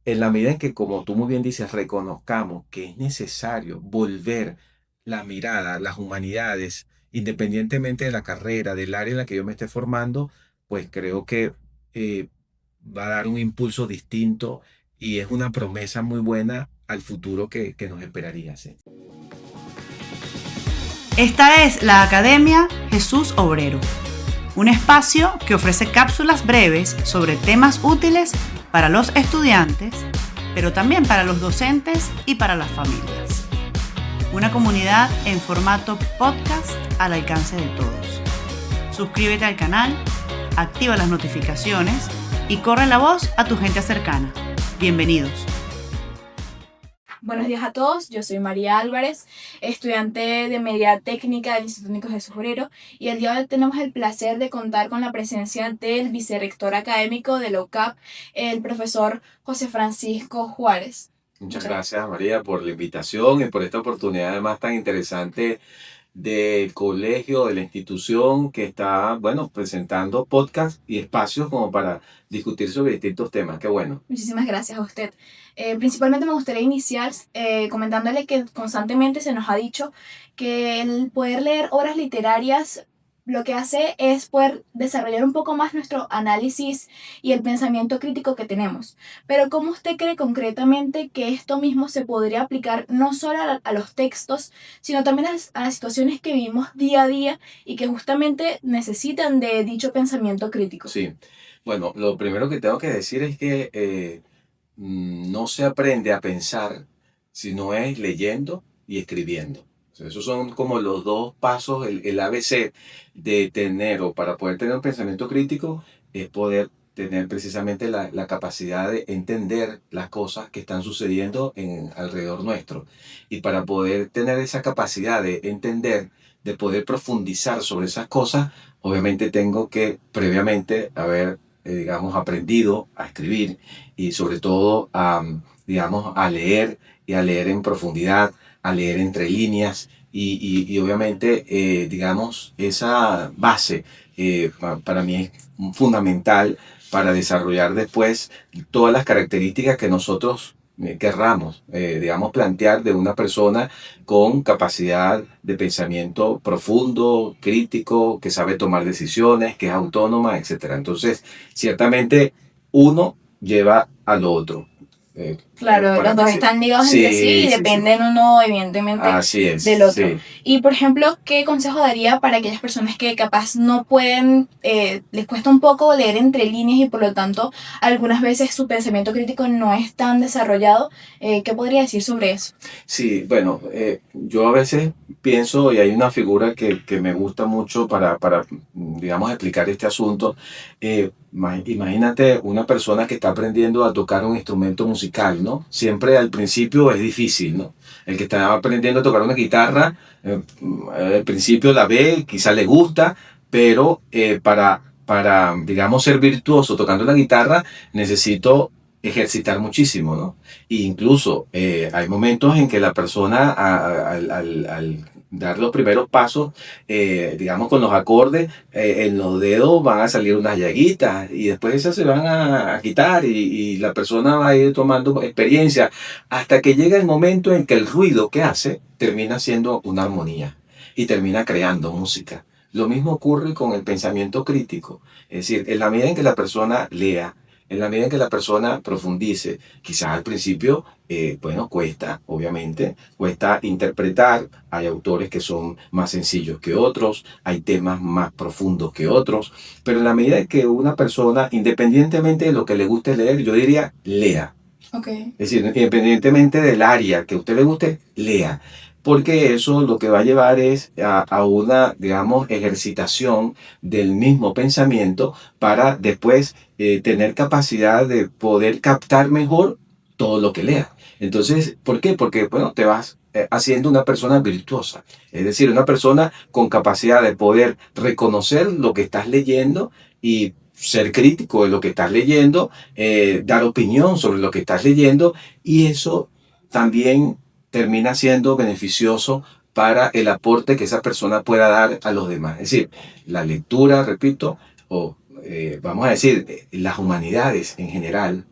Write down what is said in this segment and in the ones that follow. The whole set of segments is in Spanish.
en la medida en que, como tú muy bien dices, reconozcamos que es necesario volver la mirada a las humanidades, independientemente de la carrera, del área en la que yo me esté formando, pues creo que eh, va a dar un impulso distinto y es una promesa muy buena al futuro que nos esperaría. Sí. Esta es la Academia Jesús Obrero, un espacio que ofrece cápsulas breves sobre temas útiles para los estudiantes, pero también para los docentes y para las familias. Una comunidad en formato podcast al alcance de todos. Suscríbete al canal, activa las notificaciones y corre la voz a tu gente cercana. Bienvenidos. Buenos días a todos, yo soy María Álvarez, estudiante de Media Técnica del Instituto Nico Jesús Obrero, y el día de hoy tenemos el placer de contar con la presencia del vicerrector académico de la UCAP, el profesor José Francisco Juárez. Muchas gracias, María, por la invitación y por esta oportunidad además tan interesante del colegio, de la institución que está, bueno, presentando podcasts y espacios como para discutir sobre distintos temas. Qué bueno. Muchísimas gracias a usted. Principalmente me gustaría iniciar comentándole que constantemente se nos ha dicho que el poder leer obras literarias lo que hace es poder desarrollar un poco más nuestro análisis y el pensamiento crítico que tenemos. Pero ¿cómo usted cree concretamente que esto mismo se podría aplicar no solo a los textos, sino también a las situaciones que vivimos día a día y que justamente necesitan de dicho pensamiento crítico? Sí, bueno, lo primero que tengo que decir es que no se aprende a pensar si no es leyendo y escribiendo. O sea, esos son como los dos pasos, el ABC de tener o para poder tener un pensamiento crítico es poder tener precisamente la capacidad de entender las cosas que están sucediendo alrededor nuestro. Y para poder tener esa capacidad de entender, de poder profundizar sobre esas cosas, obviamente tengo que previamente haber, digamos, aprendido a escribir y sobre todo digamos, a leer y a leer en profundidad, a leer entre líneas y obviamente, digamos, esa base para mí es fundamental para desarrollar después todas las características que nosotros querramos, digamos, plantear de una persona con capacidad de pensamiento profundo, crítico, que sabe tomar decisiones, que es autónoma, etcétera. Entonces, ciertamente uno lleva al otro. Claro, los dos están ligados entre sí y dependen uno, evidentemente, así es, del otro. sí. Y, por ejemplo, ¿qué consejo daría para aquellas personas que capaz no pueden, les cuesta un poco leer entre líneas y por lo tanto algunas veces su pensamiento crítico no es tan desarrollado? ¿Qué podría decir sobre eso? Sí, bueno, yo a veces pienso, y hay una figura que me gusta mucho para, digamos, explicar este asunto. Imagínate una persona que está aprendiendo a tocar un instrumento musical, ¿no? Siempre al principio es difícil, ¿no? El que está aprendiendo a tocar una guitarra, al principio la ve, quizá le gusta, pero para, digamos, ser virtuoso tocando la guitarra, necesito ejercitar muchísimo, ¿no? E incluso hay momentos en que la persona al dar los primeros pasos, digamos con los acordes, en los dedos van a salir unas llaguitas y después esas se van a quitar y la persona va a ir tomando experiencia hasta que llega el momento en que el ruido que hace termina siendo una armonía y termina creando música. Lo mismo ocurre con el pensamiento crítico, es decir, en la medida en que la persona lea, en la medida en que la persona profundice, quizás al principio, bueno, cuesta, obviamente, cuesta interpretar. Hay autores que son más sencillos que otros, hay temas más profundos que otros, pero en la medida en que una persona, independientemente de lo que le guste leer, yo diría, lea. Okay. Es decir, independientemente del área que a usted le guste, lea. Porque eso lo que va a llevar es a una, digamos, ejercitación del mismo pensamiento para después tener capacidad de poder captar mejor todo lo que lea. Entonces, ¿por qué? Porque, bueno, te vas haciendo una persona virtuosa. Es decir, una persona con capacidad de poder reconocer lo que estás leyendo y ser crítico de lo que estás leyendo, dar opinión sobre lo que estás leyendo y eso también termina siendo beneficioso para el aporte que esa persona pueda dar a los demás. Es decir, la lectura, repito, o vamos a decir, las humanidades en general,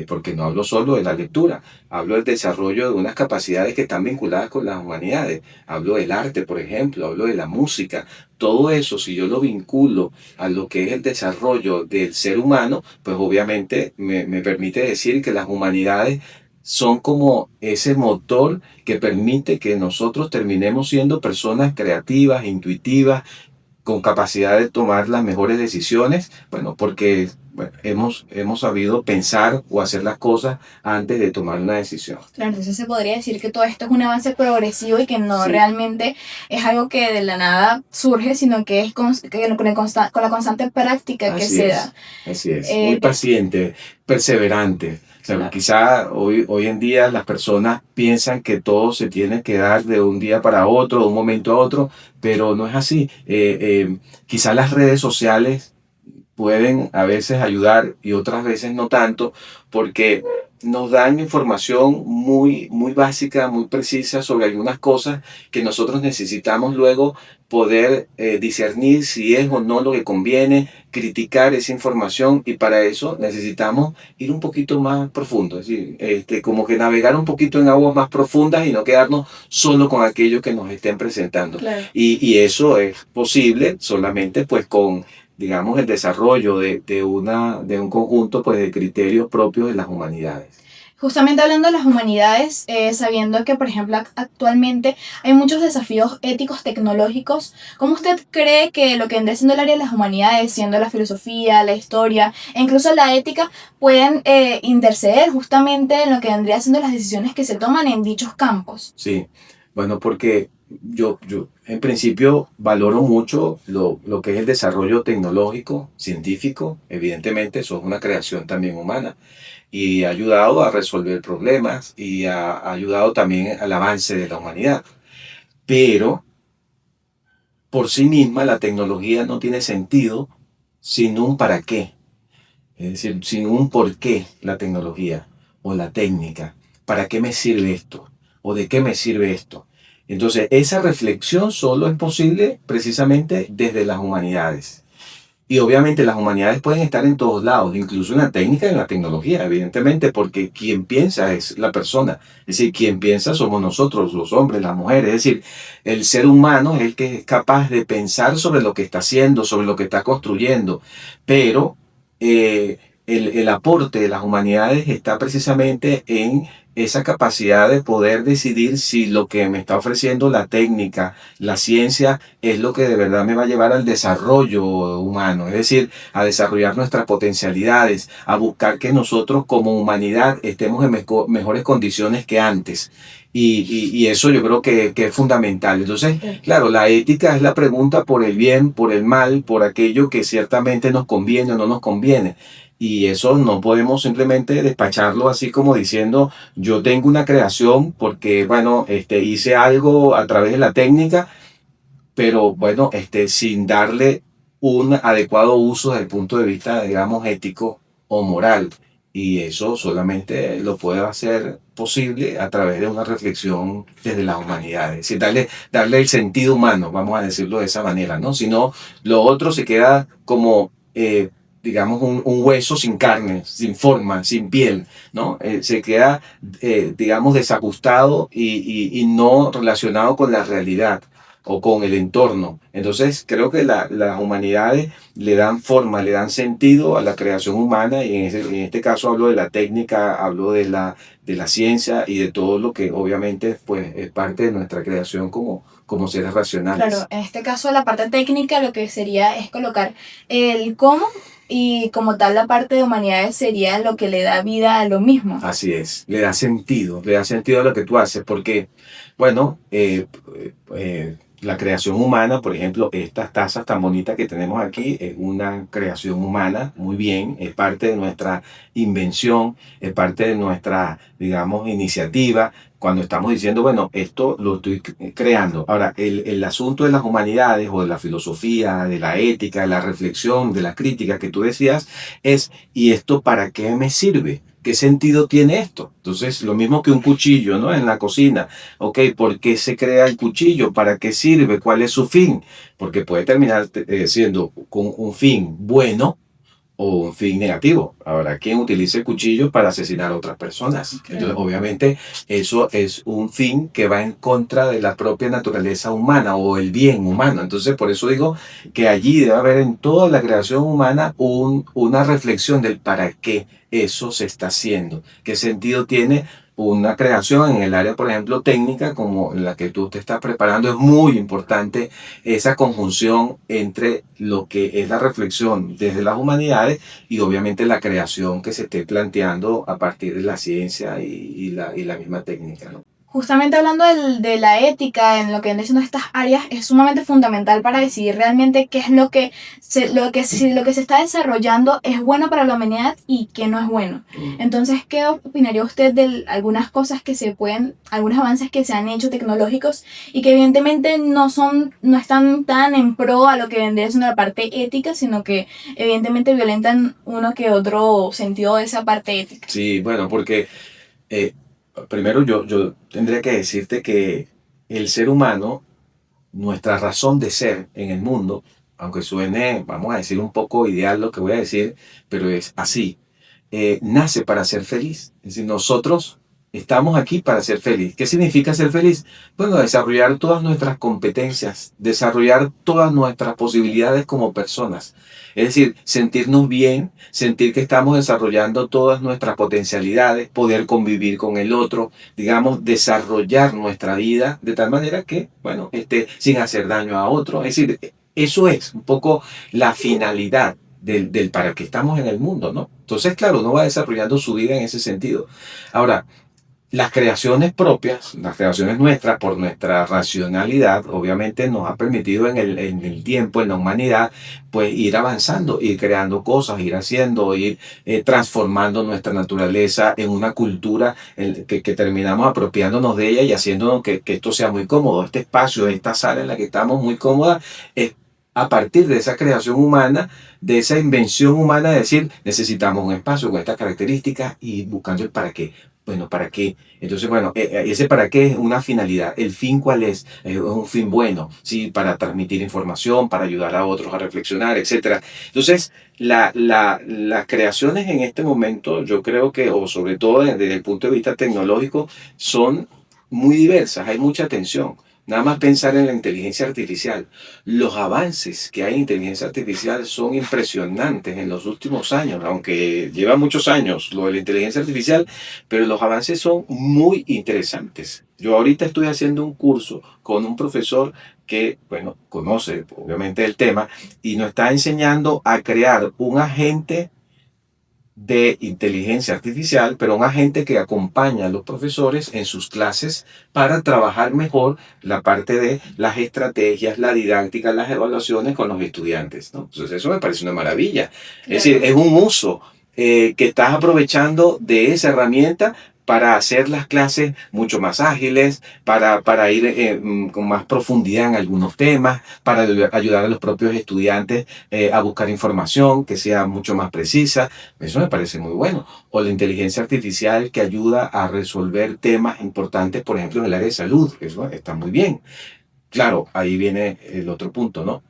porque no hablo solo de la lectura, hablo del desarrollo de unas capacidades que están vinculadas con las humanidades, hablo del arte, por ejemplo, hablo de la música, todo eso, si yo lo vinculo a lo que es el desarrollo del ser humano, pues obviamente me permite decir que las humanidades son como ese motor que permite que nosotros terminemos siendo personas creativas, intuitivas, con capacidad de tomar las mejores decisiones, bueno, porque bueno, hemos sabido pensar o hacer las cosas antes de tomar una decisión. Claro, entonces se podría decir que todo esto es un avance progresivo y que no Sí, realmente es algo que de la nada surge, sino que es con la constante práctica que así se es, da. así es. Muy Eh, paciente, perseverante. O sea, claro. quizá hoy en día las personas piensan que todo se tiene que dar de un día para otro, de un momento a otro, pero no es así. Quizá las redes sociales pueden a veces ayudar y otras veces no tanto, porque nos dan información muy básica, muy precisa sobre algunas cosas que nosotros necesitamos luego poder discernir si es o no lo que conviene, criticar esa información y para eso necesitamos ir un poquito más profundo, es decir, como que navegar un poquito en aguas más profundas y no quedarnos solo con aquello que nos estén presentando. Claro. Y eso es posible solamente pues con digamos, el desarrollo de un conjunto pues, de criterios propios de las humanidades. Justamente hablando de las humanidades, sabiendo que, por ejemplo, actualmente hay muchos desafíos éticos tecnológicos, ¿cómo usted cree que lo que vendría siendo el área de las humanidades, siendo la filosofía, la historia e incluso la ética, pueden interceder justamente en lo que vendría siendo las decisiones que se toman en dichos campos? Sí, bueno, porque yo en principio valoro mucho lo que es el desarrollo tecnológico, científico, evidentemente eso es una creación también humana y ha ayudado a resolver problemas y ha ayudado también al avance de la humanidad. Pero por sí misma la tecnología no tiene sentido sin un para qué. Es decir, sin un por qué la tecnología o la técnica. ¿Para qué me sirve esto? ¿O de qué me sirve esto? Entonces, esa reflexión solo es posible precisamente desde las humanidades. Y obviamente las humanidades pueden estar en todos lados, incluso en la técnica y en la tecnología, evidentemente, porque quien piensa es la persona. Es decir, quien piensa somos nosotros, los hombres, las mujeres. Es decir, el ser humano es el que es capaz de pensar sobre lo que está haciendo, sobre lo que está construyendo. Pero el aporte de las humanidades está precisamente en esa capacidad de poder decidir si lo que me está ofreciendo la técnica, la ciencia, es lo que de verdad me va a llevar al desarrollo humano, es decir, a desarrollar nuestras potencialidades, a buscar que nosotros como humanidad estemos en mejores condiciones que antes. Y eso yo creo que es fundamental. Entonces, claro, la ética es la pregunta por el bien, por el mal, por aquello que ciertamente nos conviene o no nos conviene. Y eso no podemos simplemente despacharlo así como diciendo, yo tengo una creación porque, bueno, hice algo a través de la técnica, pero bueno, sin darle un adecuado uso desde el punto de vista, digamos, ético o moral. Y eso solamente lo puede hacer posible a través de una reflexión desde las humanidades. Es decir, darle el sentido humano, vamos a decirlo de esa manera, ¿no? Si no, lo otro se queda como, digamos, un hueso sin carne, sin forma, sin piel, ¿no? Se queda, digamos, desajustado y no relacionado con la realidad o con el entorno. Entonces, creo que las humanidades le dan forma, le dan sentido a la creación humana y en este caso hablo de la técnica, hablo de la ciencia y de todo lo que obviamente pues, es parte de nuestra creación como seres racionales. Claro, en este caso la parte técnica lo que sería es colocar el cómo y como tal la parte de humanidades sería lo que le da vida a lo mismo. Así es, le da sentido a lo que tú haces, porque, bueno, la creación humana, por ejemplo, estas tazas tan bonitas que tenemos aquí, es una creación humana, muy bien, es parte de nuestra invención, es parte de nuestra, digamos, iniciativa, cuando estamos diciendo, bueno, esto lo estoy creando. Ahora, el asunto de las humanidades o de la filosofía, de la ética, de la reflexión, de la crítica que tú decías, es, ¿y esto para qué me sirve? ¿Qué sentido tiene esto? Entonces, lo mismo que un cuchillo, ¿no? En la cocina. Ok, ¿por qué se crea el cuchillo? ¿Para qué sirve? ¿Cuál es su fin? Porque puede terminar siendo con un fin bueno o un fin negativo. Habrá quien utilice el cuchillo para asesinar a otras personas. Entonces, obviamente, eso es un fin que va en contra de la propia naturaleza humana o el bien humano. Entonces, por eso digo que allí debe haber en toda la creación humana una reflexión del para qué eso se está haciendo, qué sentido tiene una creación en el área, por ejemplo, técnica, como la que tú te estás preparando. Es muy importante esa conjunción entre lo que es la reflexión desde las humanidades y obviamente la creación que se esté planteando a partir de la ciencia y la misma técnica, ¿no? Justamente hablando de la ética en lo que vienen siendo estas áreas, es sumamente fundamental para decidir realmente qué es si lo que se está desarrollando es bueno para la humanidad y qué no es bueno. Entonces, ¿qué opinaría usted de algunas cosas algunos avances que se han hecho tecnológicos y que evidentemente no están tan en pro a lo que vendría siendo la parte ética, sino que evidentemente violentan uno que otro sentido de esa parte ética? Sí, bueno, porque primero yo tendría que decirte que el ser humano, nuestra razón de ser en el mundo, aunque suene, vamos a decir, un poco ideal lo que voy a decir, pero es así, nace para ser feliz. Es decir, nosotros estamos aquí para ser feliz. ¿Qué significa ser feliz? Bueno, desarrollar todas nuestras competencias, desarrollar todas nuestras posibilidades como personas. Es decir, sentirnos bien, sentir que estamos desarrollando todas nuestras potencialidades, poder convivir con el otro, digamos, desarrollar nuestra vida de tal manera que, bueno, sin hacer daño a otro. Es decir, eso es un poco la finalidad del para qué estamos en el mundo, ¿no? Entonces, claro, uno va desarrollando su vida en ese sentido. Ahora, las creaciones propias, las creaciones nuestras, por nuestra racionalidad, obviamente nos ha permitido en el tiempo, en la humanidad, pues ir avanzando, ir creando cosas, ir haciendo, ir transformando nuestra naturaleza en una cultura que terminamos apropiándonos de ella y haciéndonos que esto sea muy cómodo. Este espacio, esta sala en la que estamos muy cómoda, es a partir de esa creación humana, de esa invención humana, de decir, necesitamos un espacio con estas características y buscando el para qué. Bueno, ¿para qué? Entonces, bueno, ese para qué es una finalidad. ¿El fin cuál es? Es un fin bueno, ¿sí? Para transmitir información, para ayudar a otros a reflexionar, etcétera. Entonces, las creaciones en este momento, yo creo que, o sobre todo desde el punto de vista tecnológico, son muy diversas. Hay mucha atención. Nada más pensar en la inteligencia artificial. Los avances que hay en inteligencia artificial son impresionantes en los últimos años, aunque lleva muchos años lo de la inteligencia artificial, pero los avances son muy interesantes. Yo ahorita estoy haciendo un curso con un profesor que, bueno, conoce obviamente el tema y nos está enseñando a crear un agente de inteligencia artificial, pero un agente que acompaña a los profesores en sus clases para trabajar mejor la parte de las estrategias, la didáctica, las evaluaciones con los estudiantes, ¿no? Entonces eso me parece una maravilla. Es decir, es un uso que estás aprovechando de esa herramienta para hacer las clases mucho más ágiles, para ir con más profundidad en algunos temas, para ayudar a los propios estudiantes a buscar información que sea mucho más precisa. Eso me parece muy bueno. O la inteligencia artificial que ayuda a resolver temas importantes, por ejemplo, en el área de salud. Eso está muy bien. Claro, ahí viene el otro punto, ¿no?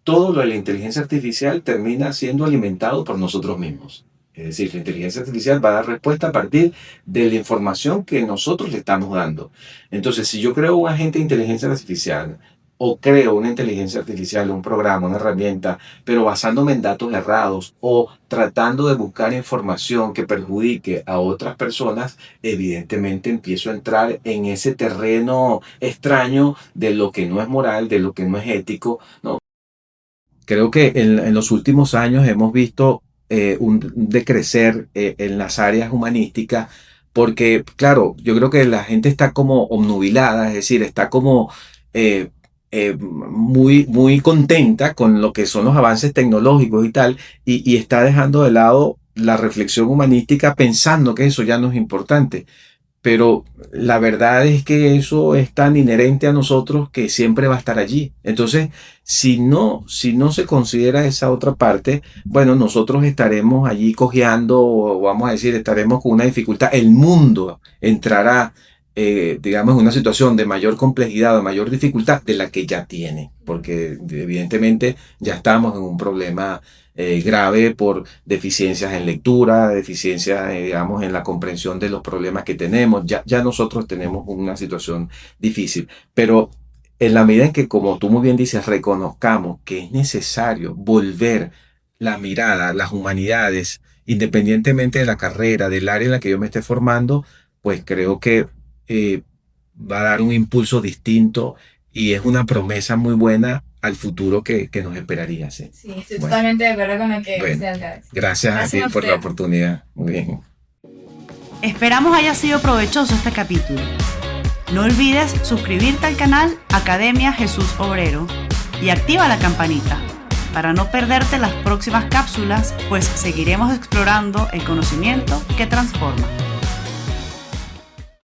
Todo lo de la inteligencia artificial termina siendo alimentado por nosotros mismos. Es decir, la inteligencia artificial va a dar respuesta a partir de la información que nosotros le estamos dando. Entonces, si yo creo un agente de inteligencia artificial o creo una inteligencia artificial, un programa, una herramienta, pero basándome en datos errados o tratando de buscar información que perjudique a otras personas, evidentemente empiezo a entrar en ese terreno extraño de lo que no es moral, de lo que no es ético, ¿no? Creo que en los últimos años hemos visto un decrecer en las áreas humanísticas porque, claro, yo creo que la gente está como obnubilada, es decir, está como eh, muy contenta con lo que son los avances tecnológicos y tal, y está dejando de lado la reflexión humanística pensando que eso ya no es importante. Pero la verdad es que eso es tan inherente a nosotros que siempre va a estar allí. Entonces, si no se considera esa otra parte, bueno, nosotros estaremos allí cojeando, o vamos a decir, estaremos con una dificultad. El mundo entrará, digamos, en una situación de mayor complejidad, de mayor dificultad de la que ya tiene, porque evidentemente ya estamos en un problema grave por deficiencias en lectura, deficiencias, digamos, en la comprensión de los problemas que tenemos. Ya nosotros tenemos una situación difícil, pero en la medida en que, como tú muy bien dices, reconozcamos que es necesario volver la mirada, las humanidades, independientemente de la carrera, del área en la que yo me esté formando, pues creo que va a dar un impulso distinto y es una promesa muy buena al futuro que nos esperaría. Sí, Sí, estoy bueno, totalmente de acuerdo con lo que bueno, usted acaba de decir. gracias a ti Gracias a por la usted. oportunidad. Muy bien. Esperamos haya sido provechoso este capítulo. No olvides suscribirte al canal Academia Jesús Obrero y activa la campanita para no perderte las próximas cápsulas, pues seguiremos explorando el conocimiento que transforma.